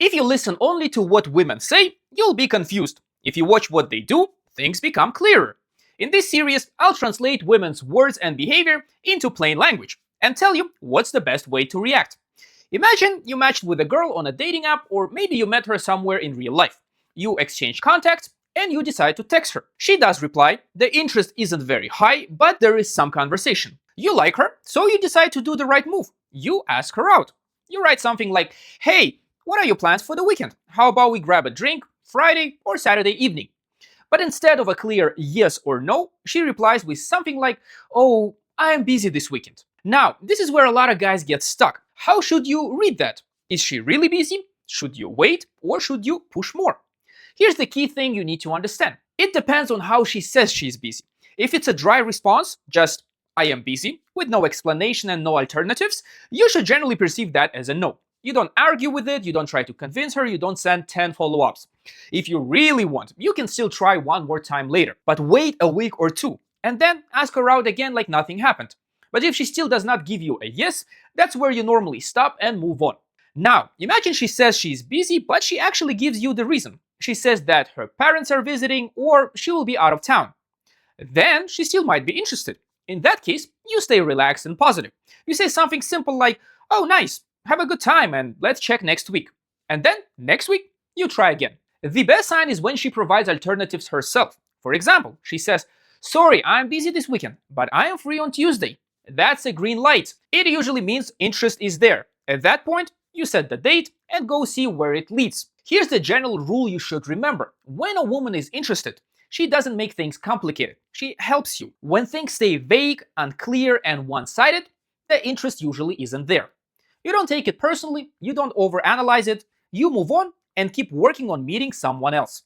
If you listen only to what women say, you'll be confused. If you watch what they do, things become clearer. In this series, I'll translate women's words and behavior into plain language and tell you what's the best way to react. Imagine you matched with a girl on a dating app, or maybe you met her somewhere in real life. You exchange contacts and you decide to text her. She does reply, the interest isn't very high, but there is some conversation. You like her, so you decide to do the right move. You ask her out. You write something like, hey, what are your plans for the weekend? How about we grab a drink Friday or Saturday evening? But instead of a clear yes or no, she replies with something like, oh, I am busy this weekend. Now, this is where a lot of guys get stuck. How should you read that? Is she really busy? Should you wait or should you push more? Here's the key thing you need to understand. It depends on how she says she's busy. If it's a dry response, just I am busy, with no explanation and no alternatives, you should generally perceive that as a no. You don't argue with it, you don't try to convince her, you don't send 10 follow-ups. If you really want, you can still try one more time later, but wait a week or two, and then ask her out again like nothing happened. But if she still does not give you a yes, that's where you normally stop and move on. Now, imagine she says she's busy, but she actually gives you the reason. She says that her parents are visiting or she will be out of town. Then she still might be interested. In that case, you stay relaxed and positive. You say something simple like, oh nice, have a good time and let's check next week. And then, next week, you try again. The best sign is when she provides alternatives herself. For example, she says, sorry, I'm busy this weekend, but I am free on Tuesday. That's a green light. It usually means interest is there. At that point, you set the date and go see where it leads. Here's the general rule you should remember. When a woman is interested, she doesn't make things complicated. She helps you. When things stay vague, unclear, and one-sided, the interest usually isn't there. You don't take it personally, you don't overanalyze it, you move on and keep working on meeting someone else.